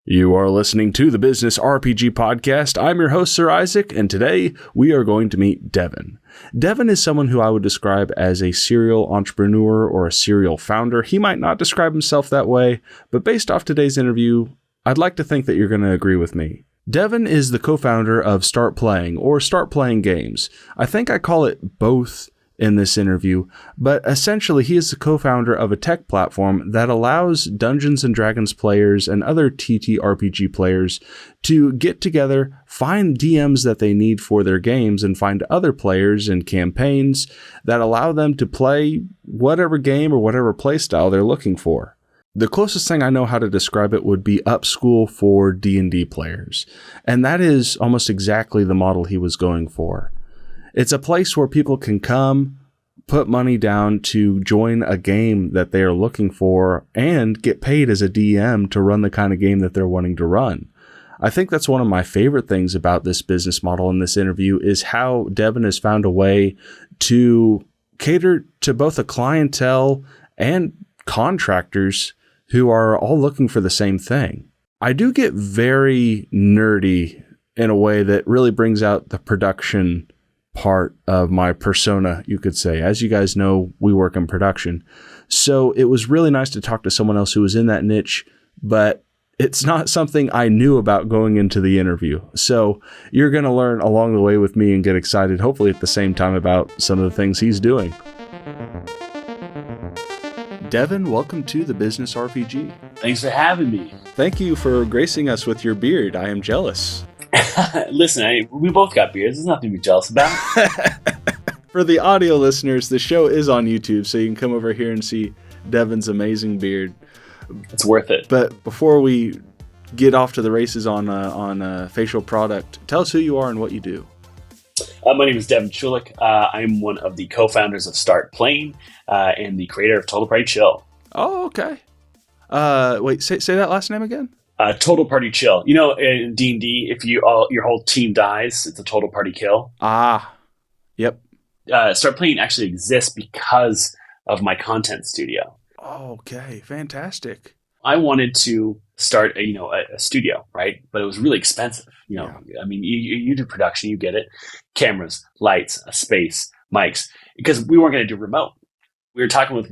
You are listening to the Business RPG Podcast. I'm your host, Sir Isaac, and today we are going to meet Devon. Devon is someone who I would describe as a serial entrepreneur or a serial founder. He might not describe himself that way, but based off today's interview, I'd like to think that you're going to agree with me. Devon is the co-founder of StartPlaying or StartPlaying.games. I think I call it both in this interview, but essentially he is the co-founder of a tech platform that allows Dungeons & Dragons players and other TTRPG players to get together, find DMs that they need for their games, and find other players and campaigns that allow them to play whatever game or whatever playstyle they're looking for. The closest thing I know how to describe it would be Upschool for D&D players, and that is almost exactly the model he was going for. It's a place where people can come, put money down to join a game that they are looking for, and get paid as a DM to run the kind of game that they're wanting to run. I think that's one of my favorite things about this business model in this interview is how Devon has found a way to cater to both a clientele and contractors who are all looking for the same thing. I do get very nerdy in a way that really brings out the production part of my persona, you could say. As you guys know, we work in production. So it was really nice to talk to someone else who was in that niche, but it's not something I knew about going into the interview. So you're going to learn along the way with me and get excited, hopefully at the same time, about some of the things he's doing. Devon, welcome to the Business RPG. Thanks for having me. Thank you for gracing us with your beard. I am jealous. Listen, we both got beards. There's nothing to be jealous about. For the audio listeners, the show is on YouTube, so you can come over here and see Devon's amazing beard. It's worth it. But before we get off to the races on facial product, tell us who you are and what you do. My name is Devon Chulick. I'm one of the co-founders of StartPlaying and the creator of Total Party Chill. Oh, okay. Wait, say that last name again? Total Party Chill. You know, in D&D, if your whole team dies, it's a total party kill. Ah, yep. StartPlaying actually exists because of my content studio. Oh, okay, fantastic. I wanted to start a studio, right? But it was really expensive. Yeah. I mean, you do production, you get it. Cameras, lights, a space, mics, because we weren't going to do remote. We were talking with,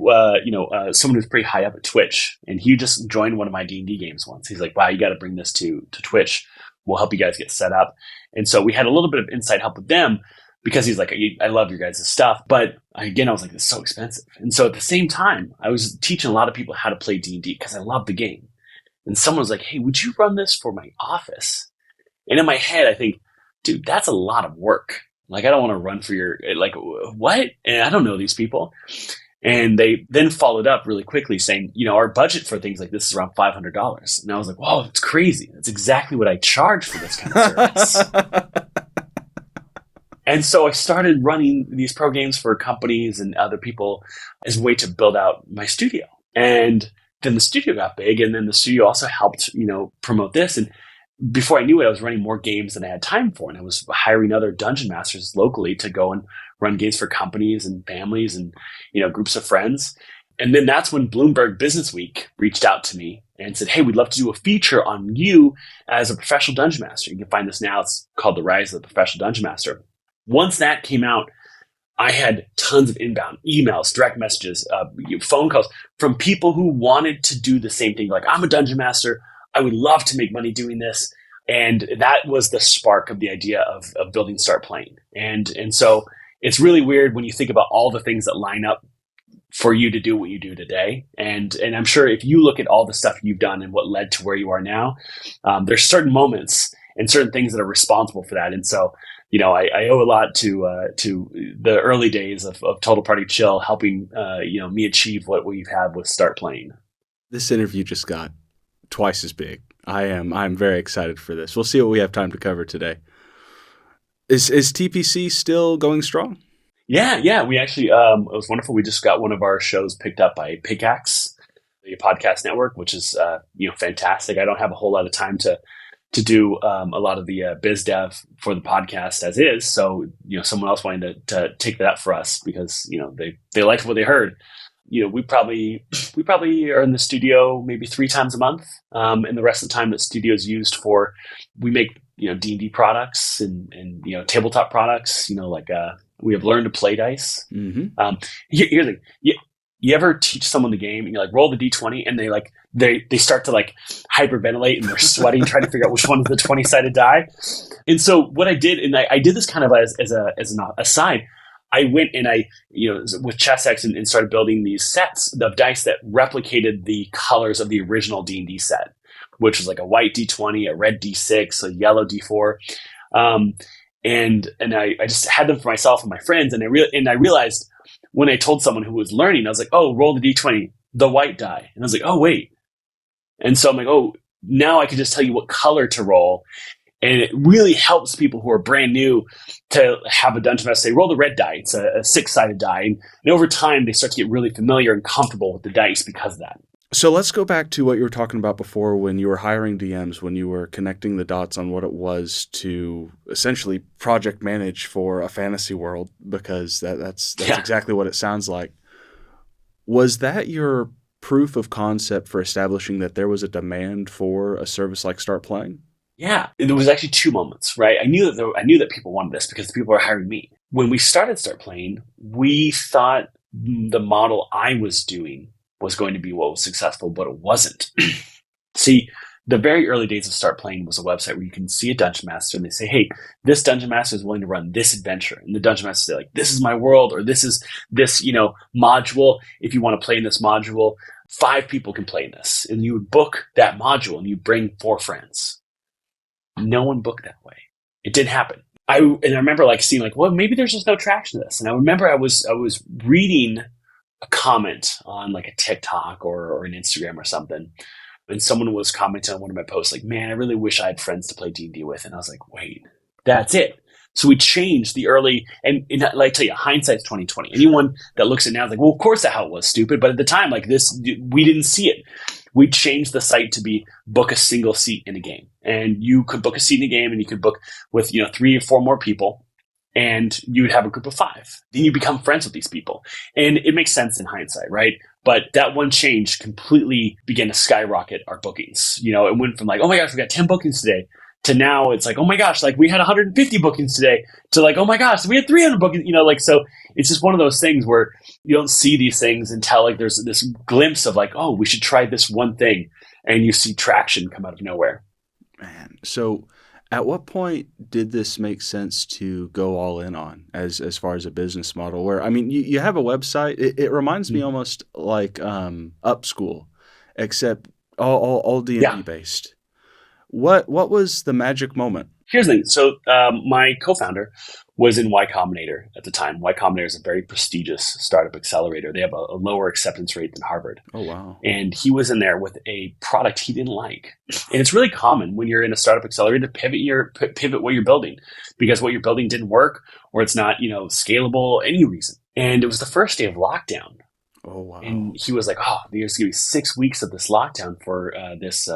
someone who's pretty high up at Twitch, and he just joined one of my D&D games once. He's like, wow, you got to bring this to Twitch. We'll help you guys get set up. And so we had a little bit of inside help with them because he's like, I love your guys' stuff. But again, I was like, it's so expensive. And so at the same time, I was teaching a lot of people how to play D&D because I love the game. And someone was like, hey, would you run this for my office? And in my head, I think, dude, that's a lot of work. Like, I don't want to run for your, like, what? And I don't know these people. And they then followed up really quickly saying, our budget for things like this is around $500. And I was like, whoa, that's crazy. That's exactly what I charge for this kind of service. And so I started running these pro games for companies and other people as a way to build out my studio. And then the studio got big, and then the studio also helped, promote this. And before I knew it, I was running more games than I had time for. And I was hiring other dungeon masters locally to go and run games for companies and families and, groups of friends. And then that's when Bloomberg Business Week reached out to me and said, hey, we'd love to do a feature on you as a professional dungeon master. You can find this now. It's called The Rise of the Professional Dungeon Master. Once that came out, I had tons of inbound emails, direct messages, phone calls from people who wanted to do the same thing. Like, I'm a dungeon master. I would love to make money doing this. And that was the spark of the idea of building StartPlaying. And so it's really weird when you think about all the things that line up for you to do what you do today. And I'm sure if you look at all the stuff you've done and what led to where you are now, there's certain moments and certain things that are responsible for that. And so, I owe a lot to the early days of Total Party Chill, helping, me achieve what we've had with StartPlaying. This interview just got twice as big. I'm very excited for this. We'll see what we have time to cover today. Is TPC still going strong? Yeah. We actually, it was wonderful. We just got one of our shows picked up by Pickaxe, the podcast network, which is, fantastic. I don't have a whole lot of time to do a lot of the biz dev for the podcast as is. So, someone else wanted to take that up for us because, they liked what they heard. we probably are in the studio maybe 3 times a month, and the rest of the time the studio is used for, we make D&D products and tabletop products. We have learn to play dice. Mm-hmm. Here's the thing. You ever teach someone the game and you're like, roll the D20, and they start to like hyperventilate and they're sweating trying to figure out which one is the 20-sided die. And so what I did, and I did this kind of as an aside, I went and with ChessX and started building these sets of dice that replicated the colors of the original D&D set, which was like a white D20, a red D6, a yellow D4. And I just had them for myself and my friends. And I realized when I told someone who was learning, I was like, oh, roll the D20, the white die. And I was like, oh, wait. And so I'm like, oh, now I can just tell you what color to roll. And it really helps people who are brand new to have a dungeon master say, roll the red die. It's a 6-sided die. And over time, they start to get really familiar and comfortable with the dice because of that. So let's go back to what you were talking about before when you were hiring DMs, when you were connecting the dots on what it was to essentially project manage for a fantasy world, because that's exactly what it sounds like. Was that your proof of concept for establishing that there was a demand for a service like Start Playing? Yeah, there was actually 2 moments, right? I knew that people wanted this because the people were hiring me. When we started Start Playing, we thought the model I was doing was going to be what was successful, but it wasn't. See, the very early days of Start Playing was a website where you can see a dungeon master and they say, hey, this dungeon master is willing to run this adventure. And the dungeon master say, like, this is my world, or this is this, module. If you want to play in this module, 5 people can play in this. And you would book that module and you bring 4 friends. No one booked that way. It didn't happen. I remember seeing well, maybe there's just no traction to this. And I remember I was reading a comment on a TikTok or an Instagram or something, and someone was commenting on one of my posts like, man, I really wish I had friends to play D&D with. And I was like, wait, that's it. So we changed the early, and I tell you, hindsight's 2020. Anyone that looks at it now is like, well, of course that's how it was, stupid. But at the time, we didn't see it. We changed the site to be book a single seat in a game. And you could book a seat in a game and you could book with 3 or 4 more people. And you would have a group of 5. Then you become friends with these people. And it makes sense in hindsight, right? But that one change completely began to skyrocket our bookings. It went from oh my gosh, we got 10 bookings today, to now it's oh my gosh, we had 150 bookings today, to oh my gosh, we had 300 bookings, so it's just one of those things where you don't see these things until there's this glimpse of oh, we should try this one thing, and you see traction come out of nowhere. Man, so at what point did this make sense to go all in on as far as a business model? Where, I mean, you have a website. It reminds me almost like Upschool, except all D&D based. What was the magic moment? Here's the thing. So my co-founder was in Y Combinator at the time. Y Combinator is a very prestigious startup accelerator. They have a lower acceptance rate than Harvard. Oh, wow. And he was in there with a product he didn't like. And it's really common when you're in a startup accelerator to pivot what you're building, because what you're building didn't work, or it's not, scalable, any reason. And it was the first day of lockdown. Oh, wow. And he was like, oh, there's going to be 6 weeks of this lockdown for this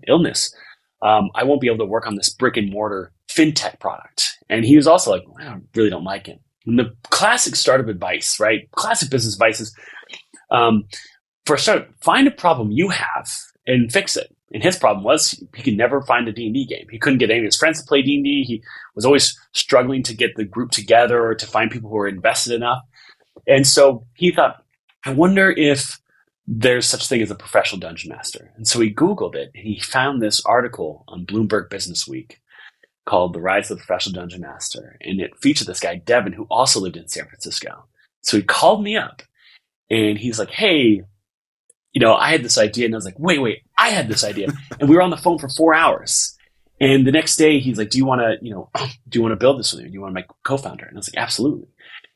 illness. I won't be able to work on this brick and mortar fintech product. And he was also like, I really don't like it. And the classic startup advice, right? Classic business advice is, for a startup, find a problem you have and fix it. And his problem was he could never find a D&D game. He couldn't get any of his friends to play D&D. He was always struggling to get the group together or to find people who were invested enough. And so he thought, I wonder if there's such thing as a professional dungeon master. And so he Googled it, and he found this article on Bloomberg Business Week called The Rise of the Professional Dungeon Master. And it featured this guy, Devon, who also lived in San Francisco. So he called me up, and he's like, hey, I had this idea. And I was like, wait, I had this idea. And we were on the phone for 4 hours. And the next day he's like, do you want to build this with me? Do you want to be my co-founder? And I was like, absolutely.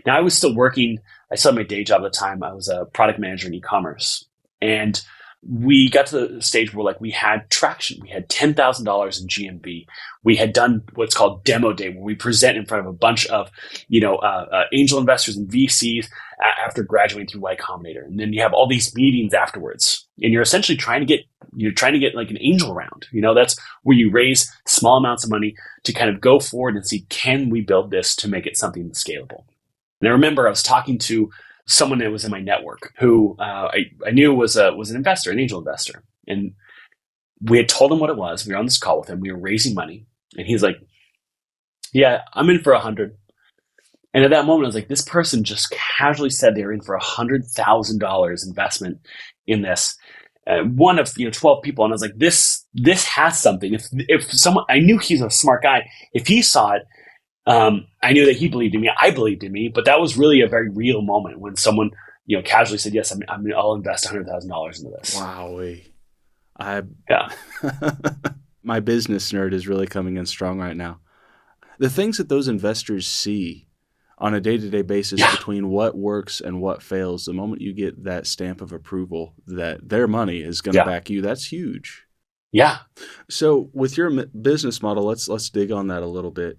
Now I was still working. I still had my day job at the time. I was a product manager in e-commerce. And we got to the stage where we had traction. We had $10,000 in GMV. We had done what's called demo day, where we present in front of a bunch of, angel investors and VCs after graduating through Y Combinator. And then you have all these meetings afterwards, and you're essentially trying to get an angel round. That's where you raise small amounts of money to kind of go forward and see, can we build this to make it something scalable? And I remember I was talking to someone that was in my network who I knew was an investor, an angel investor. And we had told him what it was. We were on this call with him. We were raising money. And he's like, yeah, I'm in for 100. And at that moment, I was like, this person just casually said they were in for $100,000 investment in this. One of 12 people. And I was like, this has something. If someone, I knew he's a smart guy. If he saw it, I knew that he believed in me. I believed in me. But that was really a very real moment when someone, casually said, yes, I'll invest $100,000 into this. Wow. Yeah. My business nerd is really coming in strong right now. The things that those investors see on a day-to-day basis between what works and what fails, the moment you get that stamp of approval that their money is going to back you, that's huge. Yeah. So with your business model, let's dig on that a little bit.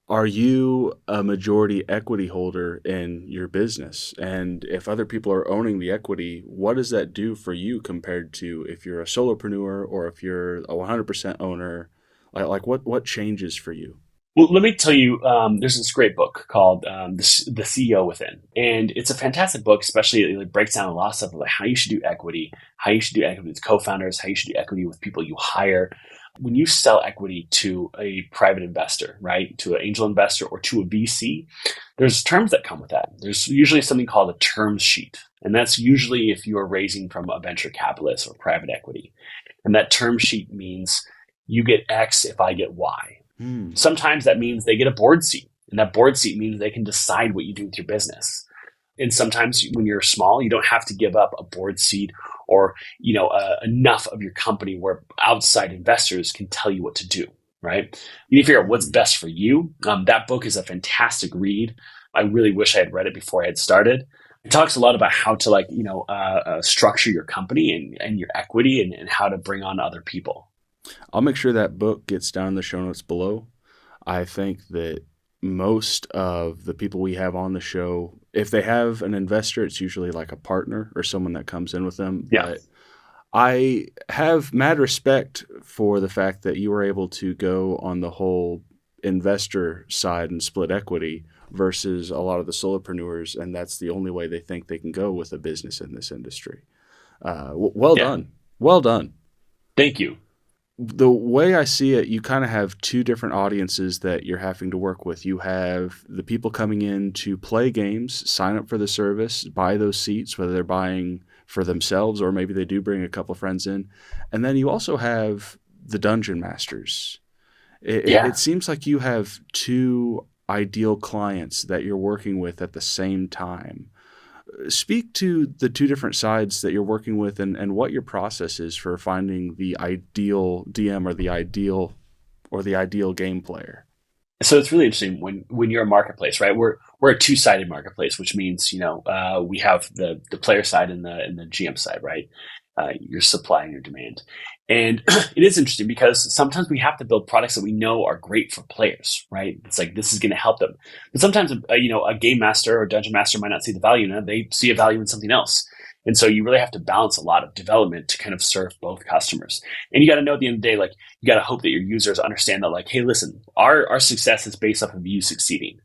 Are you a majority equity holder in your business? And if other people are owning the equity, what does that do for you compared to if you're a solopreneur or if you're a 100% owner? Like what changes for you? Well, let me tell you, there's this great book called The CEO Within. And it's a fantastic book, especially it breaks down a lot of stuff like how you should do equity, how you should do equity with co-founders, how you should do equity with people you hire. When you sell equity to a private investor, right, to an angel investor or to a VC, there's terms that come with that. There's usually something called a terms sheet. And that's usually if you are raising from a venture capitalist or private equity. And that term sheet means you get X if I get Y. Sometimes that means they get a board seat, and that board seat means they can decide what you do with your business. And sometimes when you're small, you don't have to give up a board seat or enough of your company where outside investors can tell you what to do. Right? You need to figure out what's best for you. That book is a fantastic read. I really wish I had read it before I had started. It talks a lot about how to structure your company and your equity and how to bring on other people. I'll make sure that book gets down in the show notes below. I think that most of the people we have on the show, if they have an investor, it's usually like a partner or someone that comes in with them. Yeah. But I have mad respect for the fact that you were able to go on the whole investor side and split equity versus a lot of the solopreneurs, and that's the only way they think they can go with a business in this industry. Well done. Well done. Thank you. The way I see it, you kind of have two different audiences that you're having to work with. You have the people coming in to play games, sign up for the service, buy those seats, whether they're buying for themselves or maybe they do bring a couple of friends in. And then you also have the dungeon masters. It seems like you have two ideal clients that you're working with at the same time. Speak to the two different sides that you're working with and what your process is for finding the ideal DM or the ideal game player. So it's really interesting when you're a marketplace, right? We're a two-sided marketplace, which means, we have the player side and the GM side, right? Your supply and your demand. And it is interesting because sometimes we have to build products that we know are great for players, right? It's like, this is going to help them. But sometimes, a game master or dungeon master might not see the value in it. They see a value in something else. And so you really have to balance a lot of development to kind of serve both customers. And you got to know at the end of the day, like, you got to hope that your users understand that, like, hey, listen, our success is based off of you succeeding.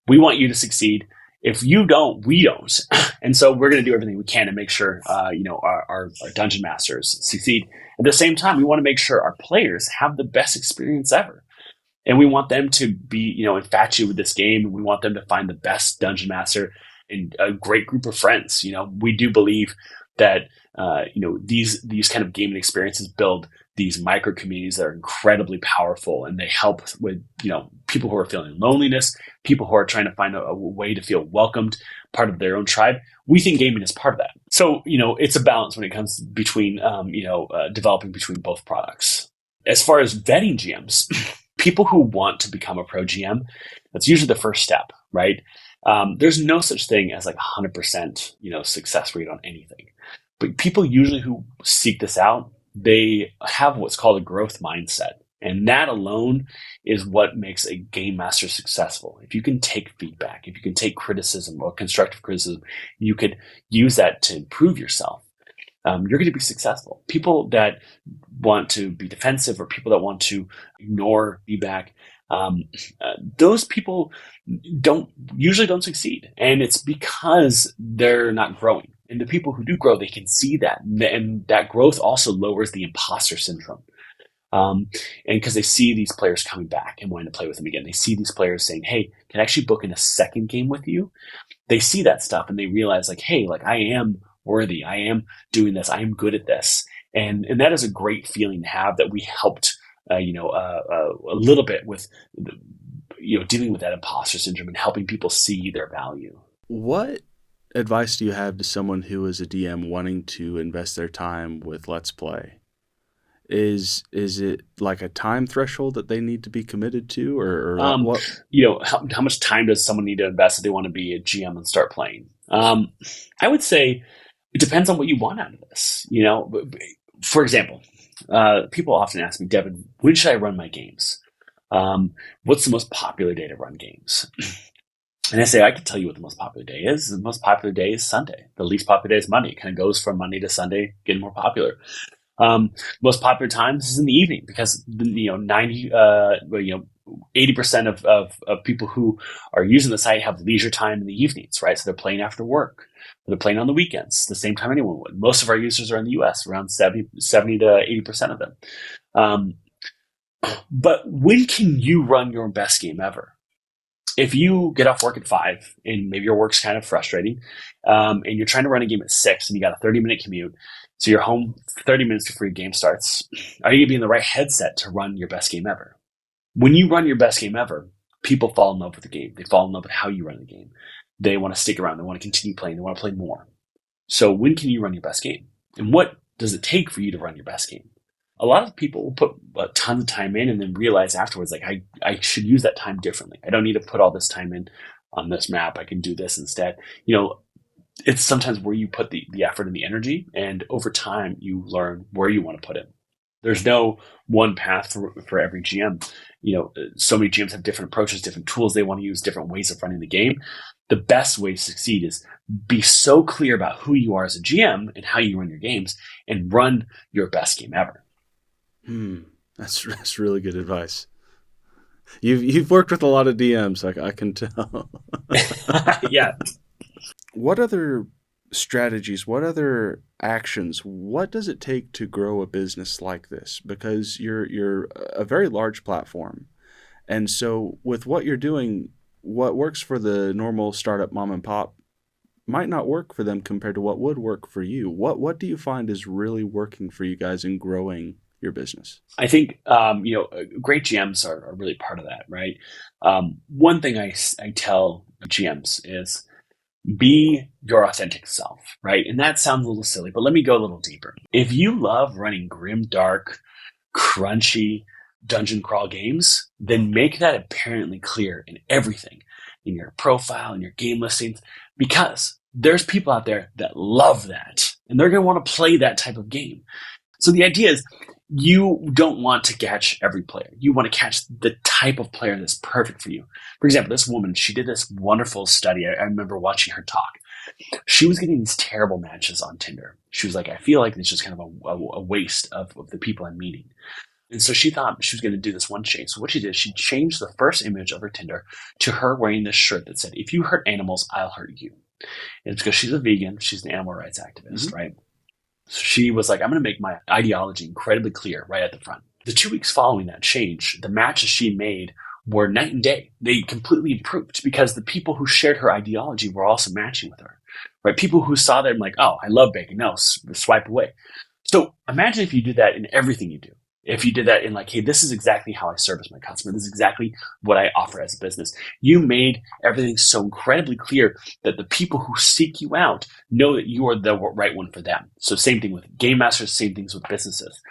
We want you to succeed. If you don't, we don't. And so we're going to do everything we can to make sure, our dungeon masters succeed. At the same time, we want to make sure our players have the best experience ever. And we want them to be, infatuated with this game. And we want them to find the best dungeon master and a great group of friends. We do believe that, these kind of gaming experiences build these micro communities that are incredibly powerful, and they help with, people who are feeling loneliness, people who are trying to find a way to feel welcomed, part of their own tribe. We think gaming is part of that. So, it's a balance when it comes between, developing between both products. As far as vetting GMs, people who want to become a pro GM, that's usually the first step, right? There's no such thing as like 100%, success rate on anything. But people usually who seek this out, they have what's called a growth mindset. And that alone is what makes a game master successful. If you can take feedback, if you can take criticism or constructive criticism, you could use that to improve yourself. you're going to be successful. People that want to be defensive or people that want to ignore feedback, those people usually don't succeed. And it's because they're not growing. And the people who do grow, they can see that. And that growth also lowers the imposter syndrome. And because they see these players coming back and wanting to play with them again. They see these players saying, hey, can I actually book in a second game with you? They see that stuff and they realize like, hey, like I am worthy. I am doing this. I am good at this. And that is a great feeling to have, that we helped, a little bit with, dealing with that imposter syndrome and helping people see their value. What advice do you have to someone who is a DM wanting to invest their time with Let's Play? Is it like a time threshold that they need to be committed to, or what? How much time does someone need to invest if they want to be a GM and start playing? I would say it depends on what you want out of this. For example, people often ask me, Devon, when should I run my games? What's the most popular day to run games? And I say, I can tell you what the most popular day is. The most popular day is Sunday. The least popular day is Monday. It kind of goes from Monday to Sunday, getting more popular. Most popular times is in the evening because 80% of people who are using the site have leisure time in the evenings, right? So they're playing after work. They're playing on the weekends, the same time anyone would. Most of our users are in the US, around 70 to 80% of them. But when can you run your best game ever? If you get off work at 5 and maybe your work's kind of frustrating, and you're trying to run a game at 6 and you got a 30-minute commute, so you're home 30 minutes before your game starts, are you going to be in the right headset to run your best game ever? When you run your best game ever, people fall in love with the game. They fall in love with how you run the game. They want to stick around. They want to continue playing. They want to play more. So when can you run your best game? And what does it take for you to run your best game? A lot of people will put a ton of time in and then realize afterwards, like, I should use that time differently. I don't need to put all this time in on this map. I can do this instead. It's sometimes where you put the effort and the energy, and over time you learn where you want to put it. There's no one path for every GM. So many GMs have different approaches, different tools they want to use, different ways of running the game. The best way to succeed is be so clear about who you are as a GM and how you run your games, and run your best game ever. That's really good advice. You've worked with a lot of DMs, I can tell. Yeah. What other strategies, what other actions, what does it take to grow a business like this? Because you're a very large platform. And so with what you're doing, what works for the normal startup mom and pop might not work for them compared to what would work for you. What do you find is really working for you guys in growing your business? I think, great GMs are really part of that, right? One thing I tell GMs is be your authentic self, right? And that sounds a little silly, but let me go a little deeper. If you love running grim, dark, crunchy dungeon crawl games, then make that apparently clear in everything, in your profile, in your game listings, because there's people out there that love that, and they're going to want to play that type of game. So the idea is, you don't want to catch every player. You want to catch the type of player that's perfect for you. For example, this woman, she did this wonderful study. I remember watching her talk. She was getting these terrible matches on Tinder. She was like, I feel like it's just kind of a waste of the people I'm meeting. And so she thought she was going to do this one change. So what she did, she changed the first image of her Tinder to her wearing this shirt that said, if you hurt animals, I'll hurt you. And it's because she's a vegan. She's an animal rights activist, right? So she was like, I'm going to make my ideology incredibly clear right at the front. The 2 weeks following that change, the matches she made were night and day. They completely improved because the people who shared her ideology were also matching with her, right? People who saw that and like, oh, I love bacon. No, swipe away. So imagine if you did that in everything you do. If you did that in like, hey, this is exactly how I service my customer. This is exactly what I offer as a business. You made everything so incredibly clear that the people who seek you out know that you are the right one for them. So same thing with game masters, same things with businesses.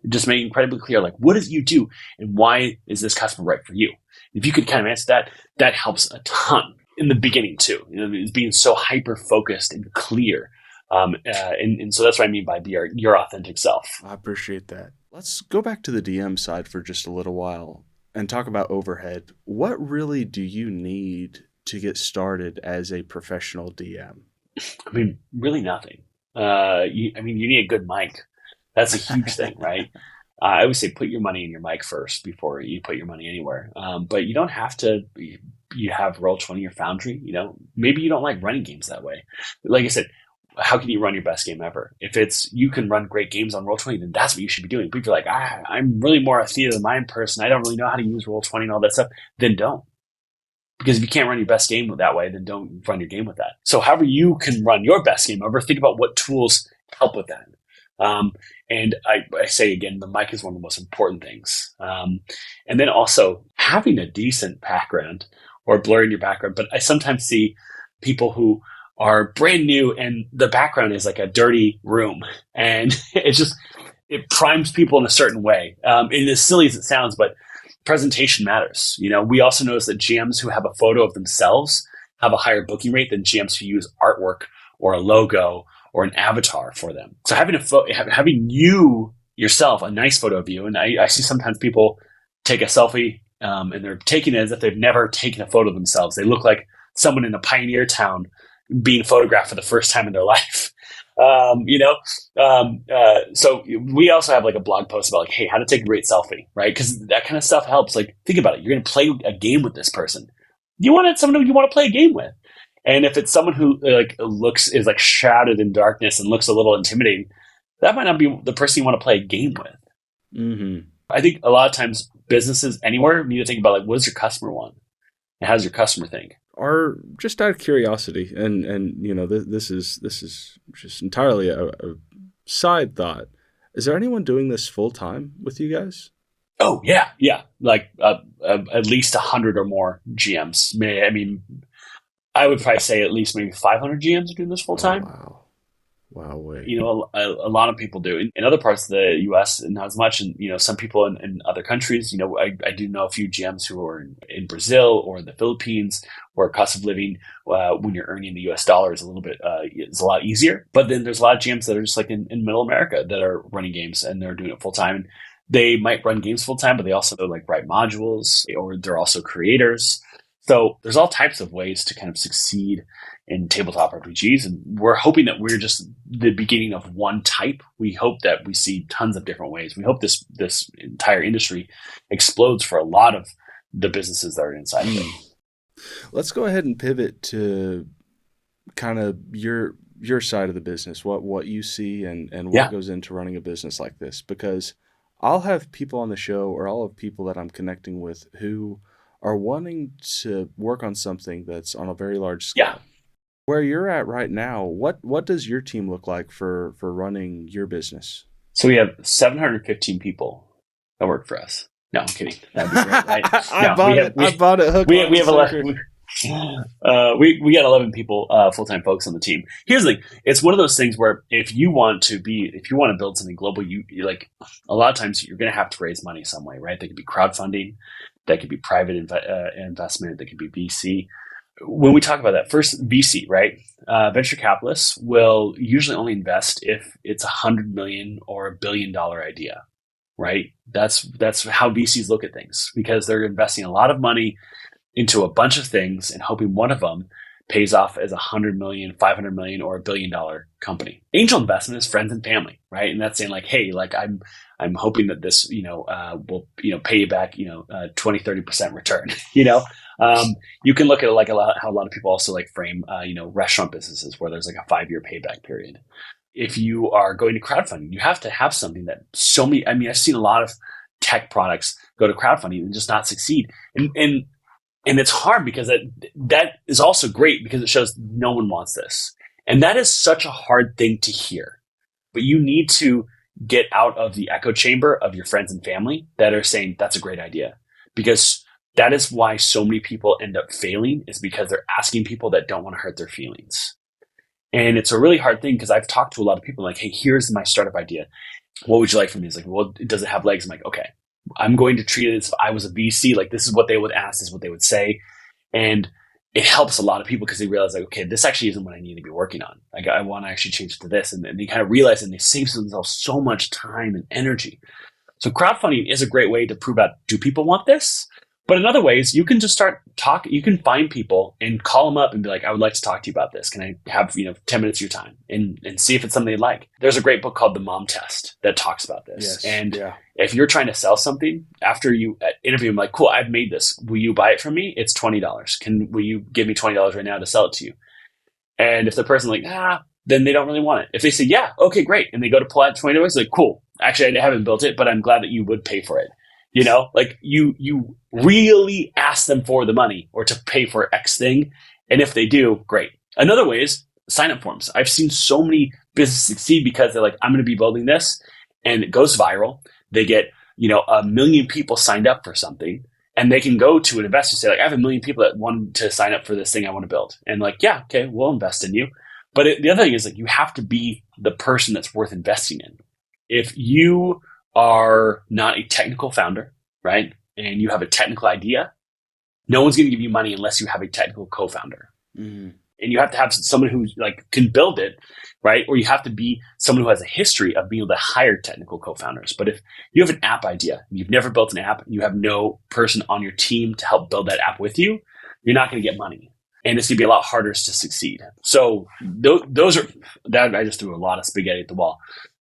Just make incredibly clear, like, what does you do and why is this customer right for you? If you could kind of answer that, that helps a ton in the beginning too. It's being so hyper-focused and clear. And so that's what I mean by be your authentic self. I appreciate that. Let's go back to the DM side for just a little while and talk about overhead. What really do you need to get started as a professional DM? I mean, really nothing. you need a good mic. That's a huge thing, right? I always say put your money in your mic first before you put your money anywhere. But you don't have to. You have Roll20 or Foundry. Maybe you don't like running games that way. Like I said, how can you run your best game ever? If you can run great games on Roll20, then that's what you should be doing. But if you're like, I'm really more a theater of the mind person, I don't really know how to use Roll20 and all that stuff, then don't. Because if you can't run your best game that way, then don't run your game with that. So however you can run your best game ever, think about what tools help with that. And I say again, the mic is one of the most important things. And then also having a decent background or blurring your background. But I sometimes see people who are brand new and the background is like a dirty room, and it primes people in a certain way. And as silly as it sounds, but presentation matters. We also notice that GMs who have a photo of themselves have a higher booking rate than GMs who use artwork or a logo or an avatar for them. So having you yourself, a nice photo of you, and I see sometimes people take a selfie and they're taking it as if they've never taken a photo of themselves. They look like someone in a pioneer town being photographed for the first time in their life. So we also have like a blog post about like, hey, how to take a great selfie, right? Because that kind of stuff helps. Like, think about it. You're going to play a game with this person. You want someone who you want to play a game with. And if it's someone who is like shrouded in darkness and looks a little intimidating, that might not be the person you want to play a game with. Mm-hmm. I think a lot of times businesses anywhere need to think about like, what does your customer want? And how does your customer think? Or just out of curiosity, and this is just entirely a side thought. Is there anyone doing this full time with you guys? Oh yeah. Like at least 100 or more GMs. I would probably say at least maybe 500 GMs are doing this full time. Oh, wow, wait. A lot of people do. In other parts of the U.S., not as much. And, some people in other countries, I do know a few GMs who are in Brazil or the Philippines, where cost of living, when you're earning the U.S. dollar is is a lot easier. But then there's a lot of GMs that are just like in middle America that are running games and they're doing it full time. And they might run games full time, but they also like write modules, or they're also creators. So there's all types of ways to kind of succeed in tabletop RPGs, and we're hoping that we're just the beginning of one type. We hope that we see tons of different ways. We hope this entire industry explodes for a lot of the businesses that are inside of it. Let's go ahead and pivot to kind of your side of the business, what you see and what goes into running a business like this, because I'll have people on the show, or I'll have people that I'm connecting with who are wanting to work on something that's on a very large scale. Yeah. Where you're at right now, what does your team look like for running your business? So we have 715 people that work for us. No, I'm kidding. That'd be great. I bought it. Hook, we have 11. We got 11 people, full-time folks on the team. Here's the thing: it's one of those things where if you want to build something global, you like a lot of times you're going to have to raise money some way, right? That could be crowdfunding, that could be private investment, that could be VC. When we talk about that, first VC, right? Venture capitalists will usually only invest if it's $100 million or $1 billion idea, right? That's how VCs look at things, because they're investing a lot of money into a bunch of things and hoping one of them pays off as $100 million, $500 million, or $1 billion company. Angel investment is friends and family, right? And that's saying like, hey, like I'm hoping that this, will, pay you back, 20, 30% return, you can look at it like how a lot of people also like frame, restaurant businesses where there's like a 5-year payback period. If you are going to crowdfunding, you have to have something that I've seen a lot of tech products go to crowdfunding and just not succeed. And it's hard because that is also great because it shows no one wants this. And that is such a hard thing to hear. But you need to get out of the echo chamber of your friends and family that are saying that's a great idea. Because that is why so many people end up failing, is because they're asking people that don't want to hurt their feelings. And it's a really hard thing because I've talked to a lot of people like, hey, here's my startup idea. What would you like from me? It's like, well, does it have legs? I'm like, okay. I'm going to treat it as if I was a VC. Like, this is what they would ask, this is what they would say. And it helps a lot of people because they realize like, okay, this actually isn't what I need to be working on. Like, I want to actually change it to this. And they kind of realize, and they save themselves so much time and energy. So crowdfunding is a great way to prove out, do people want this? But in other ways, you can just start talking. You can find people and call them up and be like, I would like to talk to you about this. Can I have, 10 minutes of your time and see if it's something they like? There's a great book called The Mom Test that talks about this. Yes. And if you're trying to sell something, after you interview them, like, cool, I've made this. Will you buy it from me? It's $20. Will you give me $20 right now to sell it to you? And if the person's like, then they don't really want it. If they say, yeah, okay, great. And they go to pull out $20, like, cool. Actually, I haven't built it, but I'm glad that you would pay for it. Like you really ask them for the money or to pay for X thing. And if they do, great. Another way is sign up forms. I've seen so many businesses succeed because they're like, I'm going to be building this, and it goes viral. They get, 1 million people signed up for something, and they can go to an investor and say, like, I have 1 million people that want to sign up for this thing I want to build. And like, yeah, okay, we'll invest in you. But the other thing is, like, you have to be the person that's worth investing in. If you are not a technical founder, right, and you have a technical idea, no one's going to give you money unless you have a technical co-founder. Mm-hmm. And you have to have someone who can build it, right? Or you have to be someone who has a history of being able to hire technical co-founders. But if you have an app idea, you've never built an app, and you have no person on your team to help build that app with you, you're not going to get money. And it's going to be a lot harder to succeed. So those are that. I just threw a lot of spaghetti at the wall.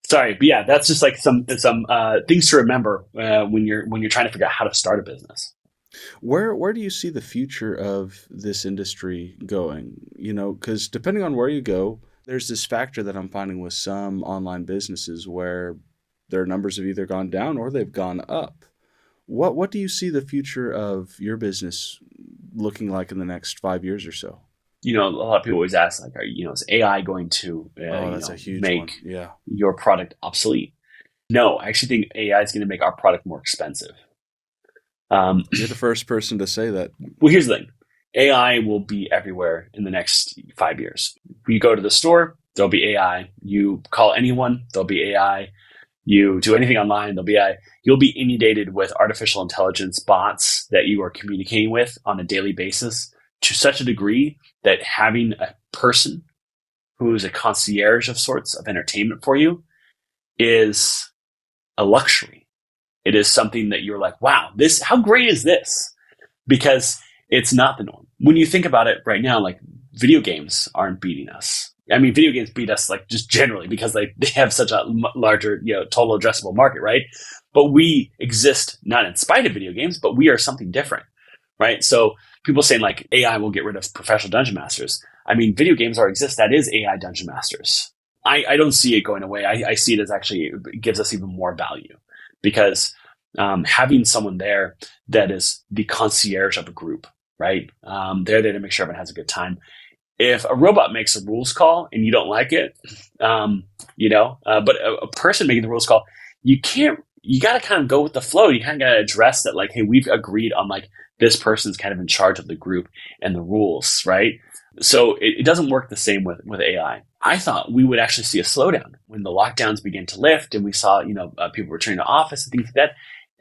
Sorry, but yeah, that's just like some things to remember when you're trying to figure out how to start a business. Where do you see the future of this industry going? Because depending on where you go, there's this factor that I'm finding with some online businesses where their numbers have either gone down or they've gone up. What do you see the future of your business looking like in the next 5 years or so? A lot of people always ask, like, is AI going to that's a huge make one. Yeah. your product obsolete? No, I actually think AI is going to make our product more expensive. You're the first person to say that. Well, here's the thing. AI will be everywhere in the next 5 years. You go to the store, there'll be AI. You call anyone, there'll be AI. You do anything online, there'll be AI. You'll be inundated with artificial intelligence bots that you are communicating with on a daily basis to such a degree that having a person who is a concierge of sorts of entertainment for you is a luxury. It is something that you're like, wow, how great is this? Because it's not the norm. When you think about it right now, like, video games aren't beating us. I mean, video games beat us, like, just generally because they have such a larger, total addressable market, right? But we exist not in spite of video games, but we are something different, right? So people saying, like, AI will get rid of professional dungeon masters. I mean, video games already exist. That is AI dungeon masters. I don't see it going away. I see it as actually it gives us even more value because having someone there that is the concierge of a group, right? They're there to make sure everyone has a good time. If a robot makes a rules call and you don't like it, but a person making the rules call, you got to kind of go with the flow. You kind of got to address that, like, hey, we've agreed on, like, this person's kind of in charge of the group and the rules, right? So it doesn't work the same with AI. I thought we would actually see a slowdown when the lockdowns began to lift and we saw, people returning to office and things like that.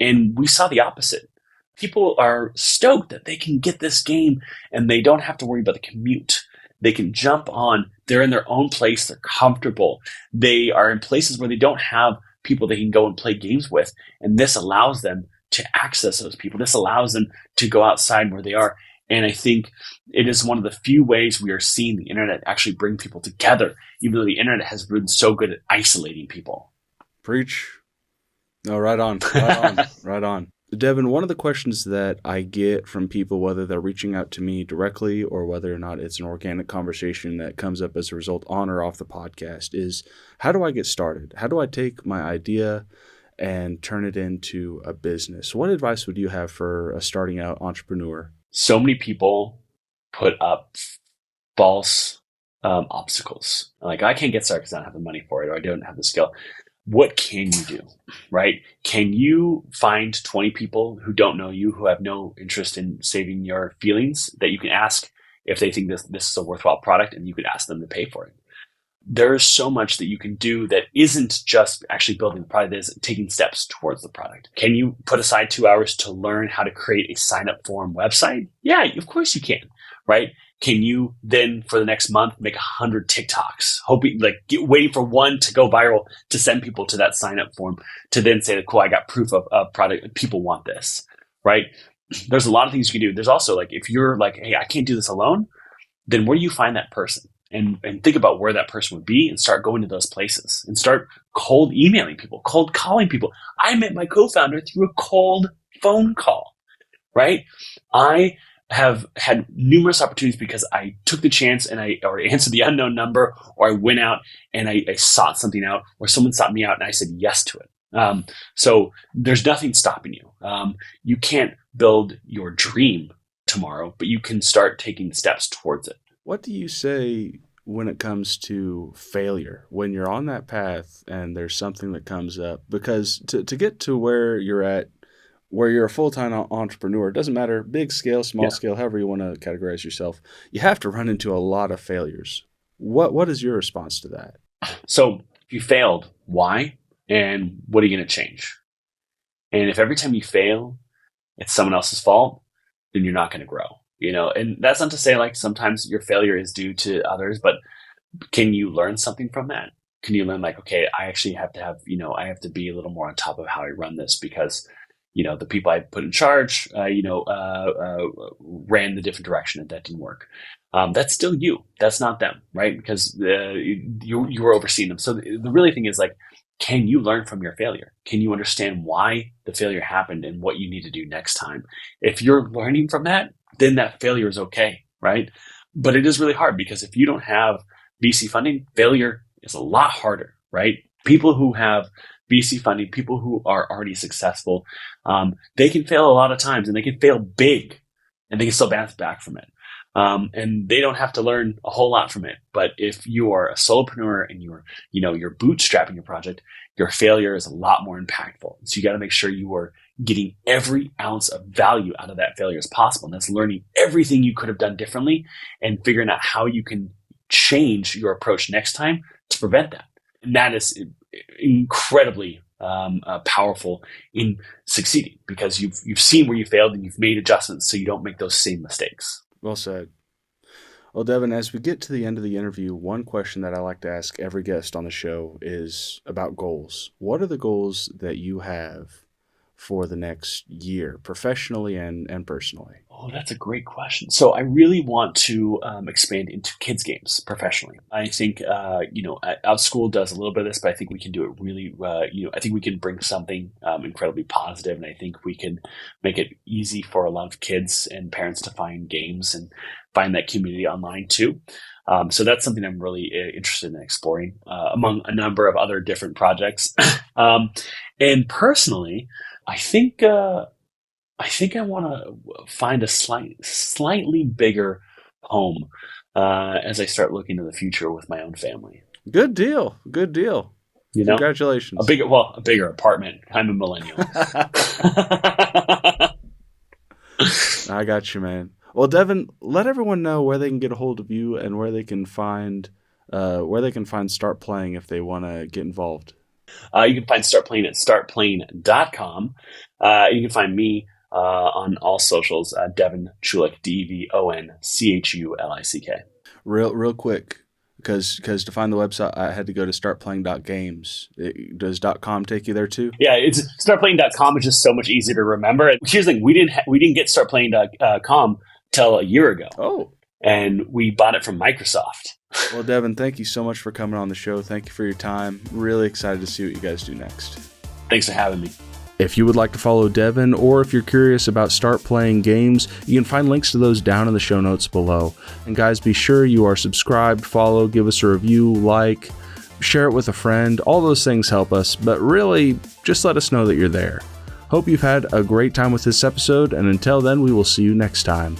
And we saw the opposite. People are stoked that they can get this game and they don't have to worry about the commute. They can jump on. They're in their own place. They're comfortable. They are in places where they don't have people they can go and play games with. And this allows them to access those people. This allows them to go outside where they are. And I think it is one of the few ways we are seeing the internet actually bring people together, even though the internet has been so good at isolating people. Preach. No, right on. Right on. Devon, one of the questions that I get from people, whether they're reaching out to me directly or whether or not it's an organic conversation that comes up as a result on or off the podcast, is how do I get started? How do I take my idea and turn it into a business? What advice would you have for a starting out entrepreneur? So many people put up false obstacles. Like, I can't get started because I don't have the money for it, or I don't have the skill. What can you do, right? Can you find 20 people who don't know you, who have no interest in saving your feelings, that you can ask if they think this is a worthwhile product, and you could ask them to pay for it? There's so much that you can do that isn't just actually building the product, is taking steps towards the product. Can you put aside 2 hours to learn how to create a sign-up form website? Yeah, of course you can, right? Can you then, for the next month, make 100 TikToks, hoping, waiting for one to go viral to send people to that sign-up form to then say, cool, I got proof of product. People want this, right? there's a lot of things you can do. There's also like, if you're like, hey, I can't do this alone, then where do you find that person? And think about where that person would be and start going to those places and start cold emailing people, cold calling people. I met my co-founder through a cold phone call, right? I have had numerous opportunities because I took the chance and I answered the unknown number, or I went out and I sought something out, or someone sought me out and I said yes to it. So there's nothing stopping you. You can't build your dream tomorrow, but you can start taking steps towards it. What do you say when it comes to failure, when you're on that path and there's something that comes up? Because to get to where you're at, where you're a full-time entrepreneur, it doesn't matter, big scale, small scale, however you want to categorize yourself, you have to run into a lot of failures. What is your response to that? So if you failed, why? And what are you going to change? And if every time you fail, it's someone else's fault, then you're not going to grow. And that's not to say like sometimes your failure is due to others, but can you learn something from that? Can you learn like, okay, I actually have to have, I have to be a little more on top of how I run this because, the people I put in charge, ran the different direction and that didn't work. That's still you. That's not them, right? Because you were overseeing them. So the really thing is like, can you learn from your failure? Can you understand why the failure happened and what you need to do next time? If you're learning from that, then that failure is okay, right? But it is really hard because if you don't have VC funding, failure is a lot harder, right? People who have VC funding, people who are already successful, they can fail a lot of times and they can fail big and they can still bounce back from it. And they don't have to learn a whole lot from it. But if you are a solopreneur and you're bootstrapping your project, your failure is a lot more impactful. So you got to make sure you are getting every ounce of value out of that failure as possible. And that's learning everything you could have done differently and figuring out how you can change your approach next time to prevent that. And that is incredibly powerful in succeeding because you've seen where you failed and you've made adjustments so you don't make those same mistakes. Well said. Well, Devon, as we get to the end of the interview, one question that I like to ask every guest on the show is about goals. What are the goals that you have for the next year, professionally and personally? Oh, that's a great question. So I really want to expand into kids games professionally. I think, OutSchool does a little bit of this, but I think we can do it really, I think we can bring something incredibly positive, and I think we can make it easy for a lot of kids and parents to find games and find that community online too. So that's something I'm really interested in exploring among a number of other different projects. And personally, I think I want to find a slightly bigger home as I start looking to the future with my own family. Good deal. Congratulations. A bigger apartment. I'm a millennial. I got you, man. Well, Devon, let everyone know where they can get a hold of you and where they can find Start Playing if they want to get involved. You can find Start Playing at StartPlaying.com. You can find me on all socials, Devon Chulick, DevonChulick. Real quick, because to find the website, I had to go to StartPlaying.games. Does .com take you there too? Yeah, it's StartPlaying.com is just so much easier to remember. And here's the thing: we didn't get StartPlaying.com till a year ago. Oh, and we bought it from Microsoft. Well, Devon, thank you so much for coming on the show. Thank you for your time. Really excited to see what you guys do next. Thanks for having me. If you would like to follow Devon, or if you're curious about Start Playing Games, you can find links to those down in the show notes below. And guys, be sure you are subscribed, follow, give us a review, like, share it with a friend. All those things help us, but really, just let us know that you're there. Hope you've had a great time with this episode, and until then, we will see you next time.